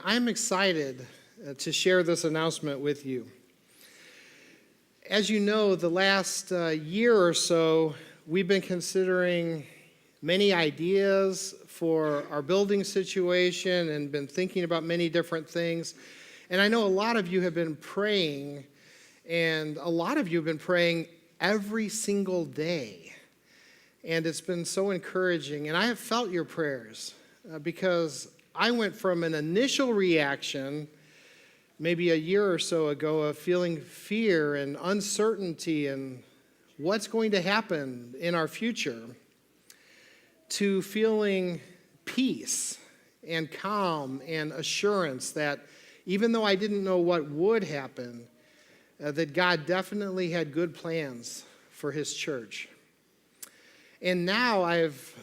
I'm excited to share this announcement with you. As you know, the last year or so, we've been considering many ideas for our building situation and been thinking about many different things. And I know a lot of you have been praying, and a lot of you have been praying every single day. And it's been so encouraging. And I have felt your prayers because I went from an initial reaction maybe a year or so ago of feeling fear and uncertainty and what's going to happen in our future to feeling peace and calm and assurance that even though I didn't know what would happen, that God definitely had good plans for his church. And now I've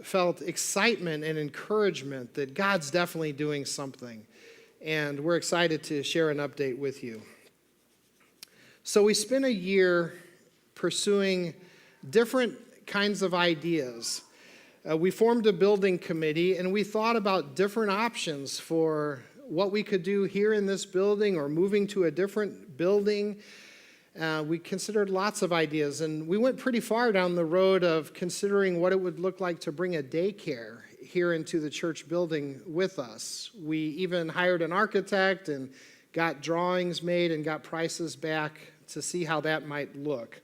felt excitement and encouragement that God's definitely doing something. And we're excited to share an update with you. So we spent a year pursuing different kinds of ideas. We formed a building committee, and we thought about different options for what we could do here in this building or moving to a different building. We considered lots of ideas, and we went pretty far down the road of considering what it would look like to bring a daycare here into the church building with us. We even hired an architect and got drawings made and got prices back to see how that might look.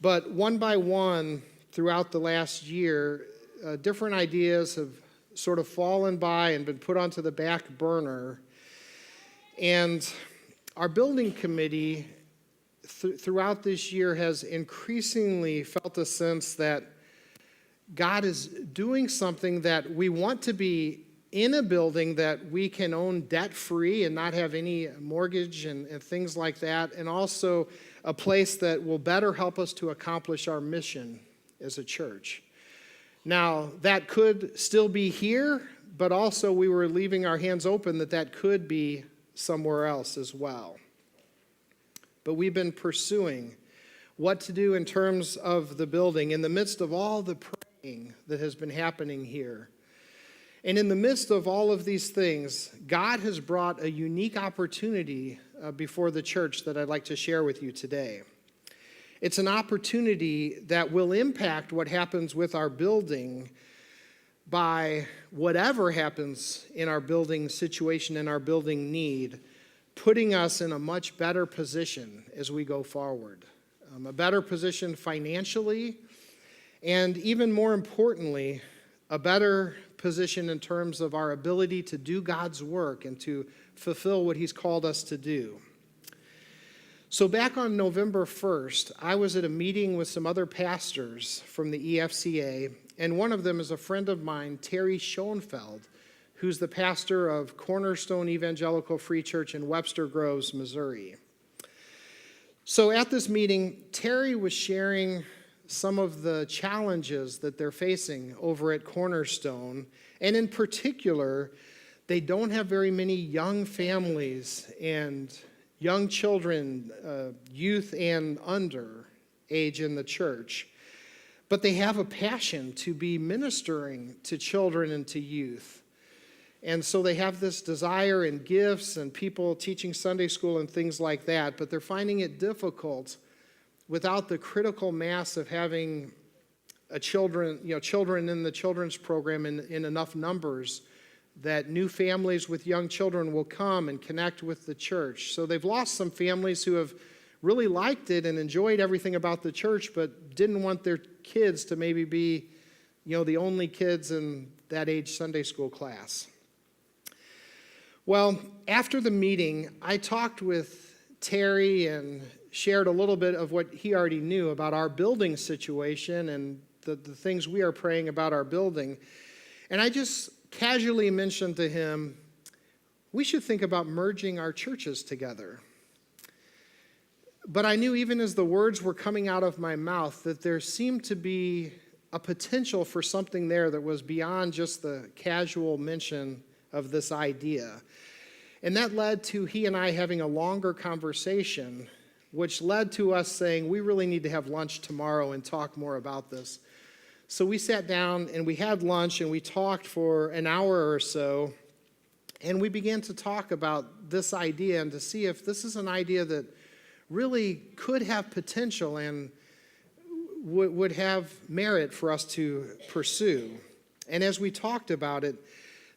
But one by one, throughout the last year, different ideas have sort of fallen by and been put onto the back burner. And our building committee throughout this year has increasingly felt a sense that God is doing something that we want to be in a building that we can own debt-free and not have any mortgage and things like that, and also a place that will better help us to accomplish our mission as a church. Now, that could still be here, but also we were leaving our hands open that could be somewhere else as well. But we've been pursuing what to do in terms of the building in the midst of all the praying that has been happening here. And in the midst of all of these things, God has brought a unique opportunity before the church that I'd like to share with you today. It's an opportunity that will impact what happens with our building by whatever happens in our building situation and our building need, putting us in a much better position as we go forward. A better position financially, and even more importantly, a better position in terms of our ability to do God's work and to fulfill what he's called us to do. So back on November 1st, I was at a meeting with some other pastors from the EFCA, and one of them is a friend of mine, Terry Schoenfeld, who's the pastor of Cornerstone Evangelical Free Church in Webster Groves, Missouri. So at this meeting, Terry was sharing some of the challenges that they're facing over at Cornerstone, and in particular, they don't have very many young families and young children, youth and under age in the church, but they have a passion to be ministering to children and to youth. And so they have this desire and gifts and people teaching Sunday school and things like that, but they're finding it difficult without the critical mass of having children in the children's program in enough numbers that new families with young children will come and connect with the church. So they've lost some families who have really liked it and enjoyed everything about the church, but didn't want their kids to maybe be, the only kids in that age Sunday school class. Well, after the meeting, I talked with Terry and shared a little bit of what he already knew about our building situation and the things we are praying about our building. And I just casually mentioned to him, we should think about merging our churches together. But I knew even as the words were coming out of my mouth that there seemed to be a potential for something there that was beyond just the casual mention of this idea. And that led to he and I having a longer conversation, which led to us saying, we really need to have lunch tomorrow and talk more about this. So we sat down and we had lunch and we talked for an hour or so And we began to talk about this idea and to see if this is an idea that really could have potential and would have merit for us to pursue. And as we talked about it,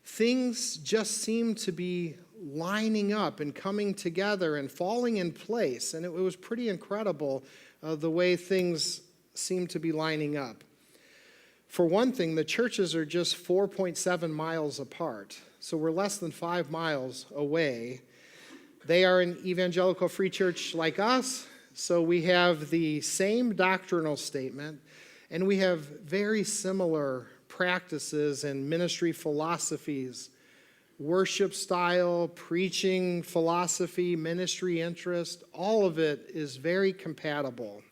things just seemed to be lining up and coming together and falling in place. And it was pretty incredible the way things seemed to be lining up. For one thing, the churches are just 4.7 miles apart. So we're less than 5 miles away. They are an evangelical free church like us, so we have the same doctrinal statement, and we have very similar practices and ministry philosophies, worship style, preaching philosophy, ministry interest. All of it is very compatible.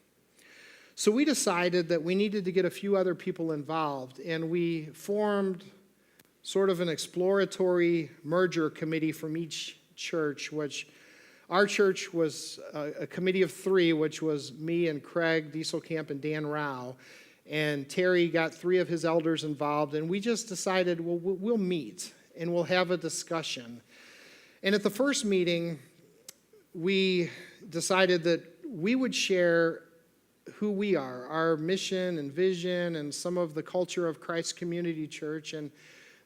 So we decided that we needed to get a few other people involved, and we formed sort of an exploratory merger committee from each church, which our church was a committee of 3, which was me and Craig Dieselkamp and Dan Rao, and Terry got 3 of his elders involved, and we just decided, well, we'll meet, and we'll have a discussion. And at the first meeting, we decided that we would share who we are, our mission and vision, and some of the culture of Christ Community Church, and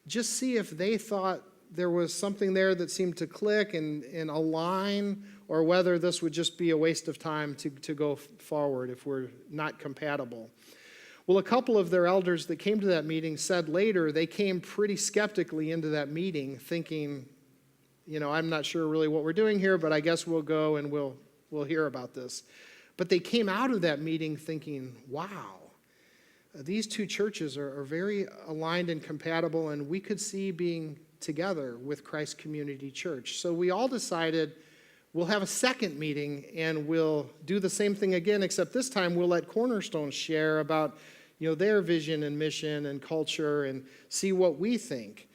just see if they thought there was something there that seemed to click and align, or whether this would just be a waste of time to go forward if we're not compatible. Well, a couple of their elders that came to that meeting said later they came pretty skeptically into that meeting, thinking, I'm not sure really what we're doing here, but I guess we'll go and we'll hear about this. But they came out of that meeting thinking, wow, these 2 churches are very aligned and compatible, and we could see being together with Christ Community Church. So we all decided we'll have a second meeting, and we'll do the same thing again, except this time we'll let Cornerstone share about their vision and mission and culture and see what we think.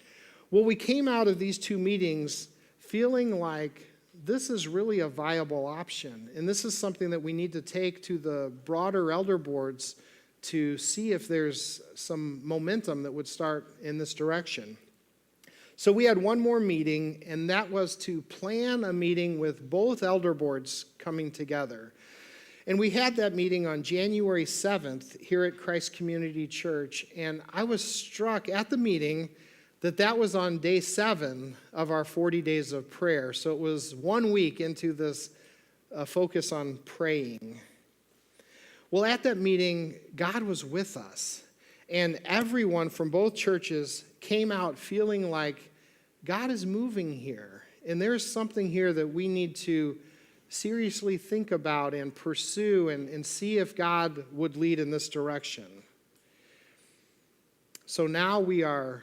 Well, we came out of these 2 meetings feeling like this is really a viable option, and this is something that we need to take to the broader elder boards to see if there's some momentum that would start in this direction. So we had one more meeting, and that was to plan a meeting with both elder boards coming together. And we had that meeting on January 7th here at Christ Community Church, and I was struck at the meeting that was on day 7 of our 40 days of prayer. So it was 1 week into this focus on praying. Well, at that meeting, God was with us, and everyone from both churches came out feeling like God is moving here, and there's something here that we need to seriously think about and pursue and see if God would lead in this direction. So now we are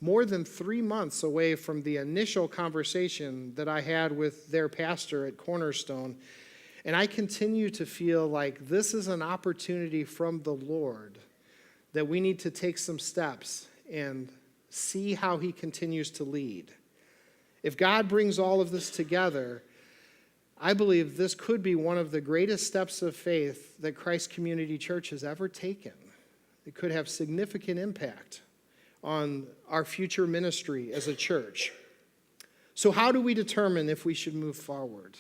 more than 3 months away from the initial conversation that I had with their pastor at Cornerstone, and I continue to feel like this is an opportunity from the Lord that we need to take some steps and see how he continues to lead. If God brings all of this together, I believe this could be one of the greatest steps of faith that Christ Community Church has ever taken. It could have significant impact on our future ministry as a church. So how do we determine if we should move forward?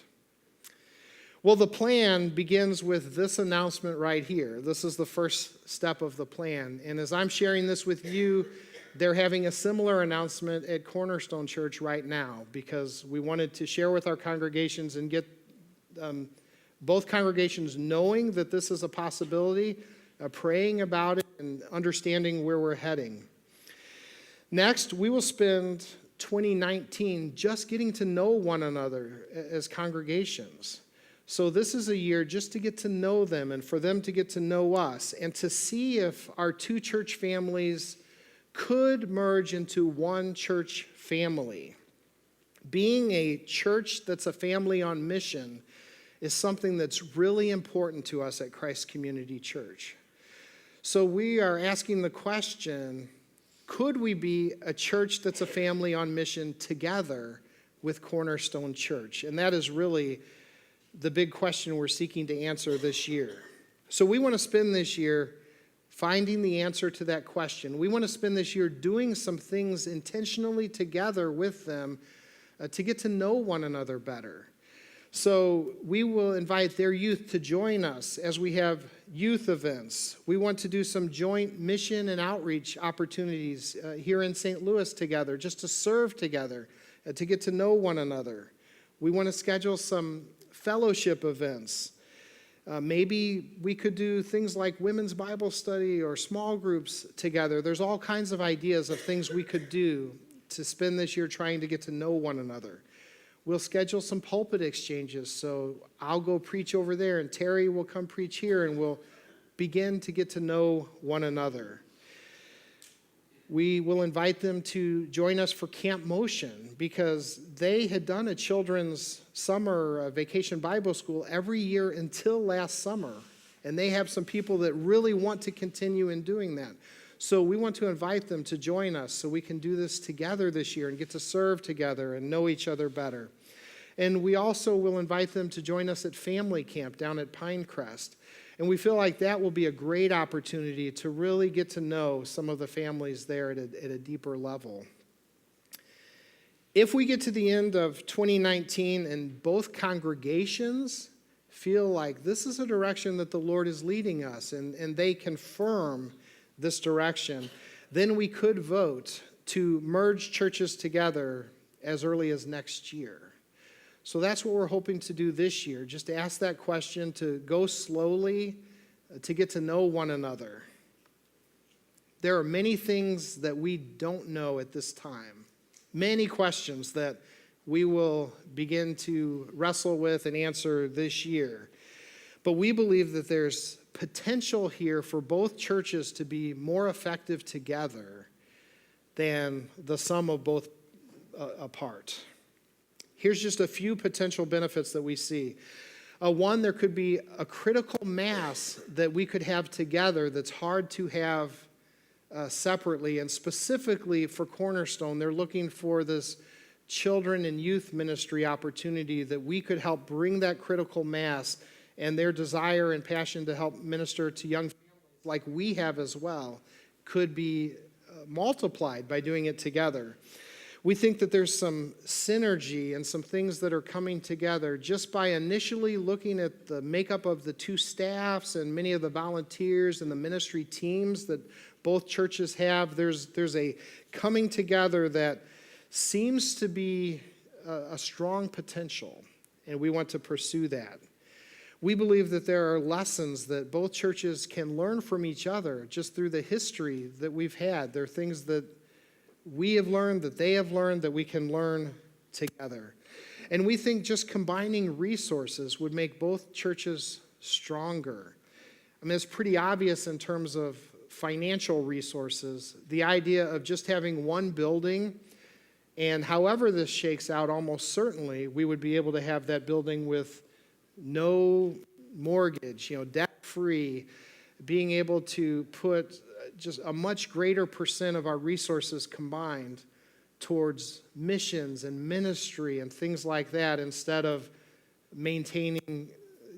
Well, the plan begins with this announcement right here. This is the first step of the plan. And as I'm sharing this with you, they're having a similar announcement at Cornerstone Church right now, because we wanted to share with our congregations and get both congregations knowing that this is a possibility, praying about it, and understanding where we're heading. Next, we will spend 2019 just getting to know one another as congregations. So this is a year just to get to know them and for them to get to know us and to see if our 2 church families could merge into one church family. Being a church that's a family on mission is something that's really important to us at Christ Community Church. So we are asking the question, could we be a church that's a family on mission together with Cornerstone Church? And that is really the big question we're seeking to answer this year. So we want to spend this year finding the answer to that question. We want to spend this year doing some things intentionally together with them to get to know one another better. So we will invite their youth to join us as we have youth events. We want to do some joint mission and outreach opportunities here in St. Louis together, just to serve together, to get to know one another. We want to schedule some fellowship events. Maybe we could do things like women's Bible study or small groups together. There's all kinds of ideas of things we could do to spend this year trying to get to know one another. We'll schedule some pulpit exchanges, so I'll go preach over there, and Terry will come preach here, and we'll begin to get to know one another. We will invite them to join us for Camp Motion, because they had done a children's summer vacation Bible school every year until last summer, and they have some people that really want to continue in doing that. So we want to invite them to join us so we can do this together this year and get to serve together and know each other better. And we also will invite them to join us at Family Camp down at Pinecrest. And we feel like that will be a great opportunity to really get to know some of the families there at a deeper level. If we get to the end of 2019 and both congregations feel like this is a direction that the Lord is leading us, and they confirm this direction, then we could vote to merge churches together as early as next year. So that's what we're hoping to do this year, just to ask that question, to go slowly, to get to know one another. There are many things that we don't know at this time, many questions that we will begin to wrestle with and answer this year. But we believe that there's potential here for both churches to be more effective together than the sum of both apart. Here's just a few potential benefits that we see. One, there could be a critical mass that we could have together that's hard to have separately. And specifically for Cornerstone, they're looking for this children and youth ministry opportunity that we could help bring that critical mass and their desire and passion to help minister to young families like we have as well could be multiplied by doing it together. We think that there's some synergy and some things that are coming together just by initially looking at the makeup of the two staffs and many of the volunteers and the ministry teams that both churches have. There's a coming together that seems to be a strong potential, and we want to pursue that. We believe that there are lessons that both churches can learn from each other just through the history that we've had. There are things that we have learned, that they have learned, that we can learn together. And we think just combining resources would make both churches stronger. I mean, it's pretty obvious in terms of financial resources, the idea of just having one building, and however this shakes out, almost certainly we would be able to have that building with no mortgage, debt-free, being able to put just a much greater percent of our resources combined towards missions and ministry and things like that, instead of maintaining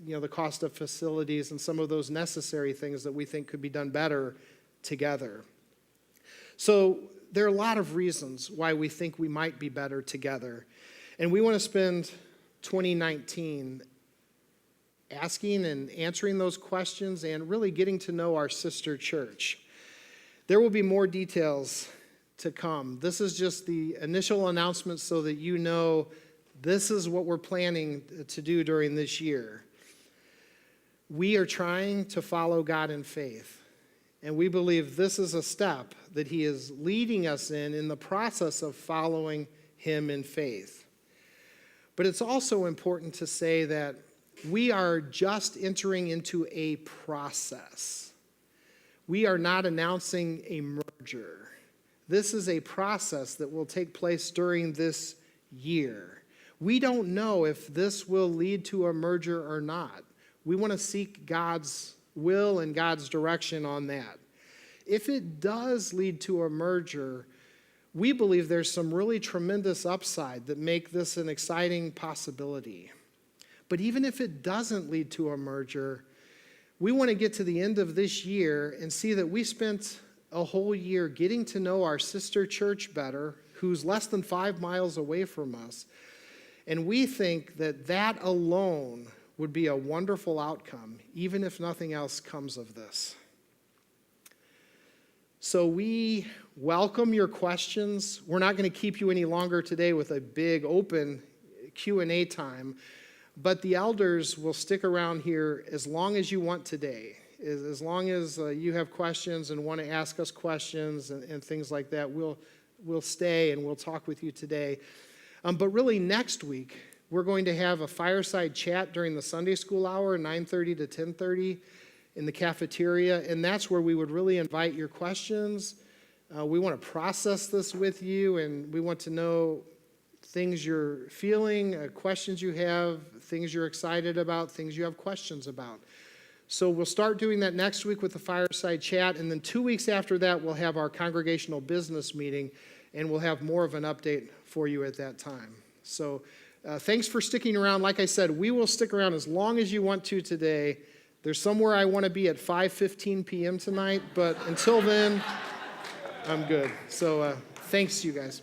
the cost of facilities and some of those necessary things that we think could be done better together. So there are a lot of reasons why we think we might be better together. And we want to spend 2019 asking and answering those questions and really getting to know our sister church. There will be more details to come. This is just the initial announcement so that you know this is what we're planning to do during this year. We are trying to follow God in faith, and we believe this is a step that He is leading us in the process of following Him in faith. But it's also important to say that we are just entering into a process. We are not announcing a merger. This is a process that will take place during this year. We don't know if this will lead to a merger or not. We want to seek God's will and God's direction on that. If it does lead to a merger, we believe there's some really tremendous upside that make this an exciting possibility. But even if it doesn't lead to a merger, We want to get to the end of this year and see that we spent a whole year getting to know our sister church better, who's less than 5 miles away from us. And we think that that alone would be a wonderful outcome, even if nothing else comes of this. So we welcome your questions. We're not going to keep you any longer today with a big open Q&A time, but the elders will stick around here as long as you want today. As long as you have questions and want to ask us questions and things like that, we'll stay and we'll talk with you today. But really next week, we're going to have a fireside chat during the Sunday school hour, 9:30 to 10:30 in the cafeteria, and that's where we would really invite your questions. We want to process this with you, and we want to know things you're feeling, questions you have, things you're excited about, things you have questions about. So we'll start doing that next week with the fireside chat, and then 2 weeks after that, we'll have our congregational business meeting, and we'll have more of an update for you at that time. So thanks for sticking around. Like I said, we will stick around as long as you want to today. There's somewhere I want to be at 5:15 p.m. tonight, but until then, I'm good. So thanks, you guys.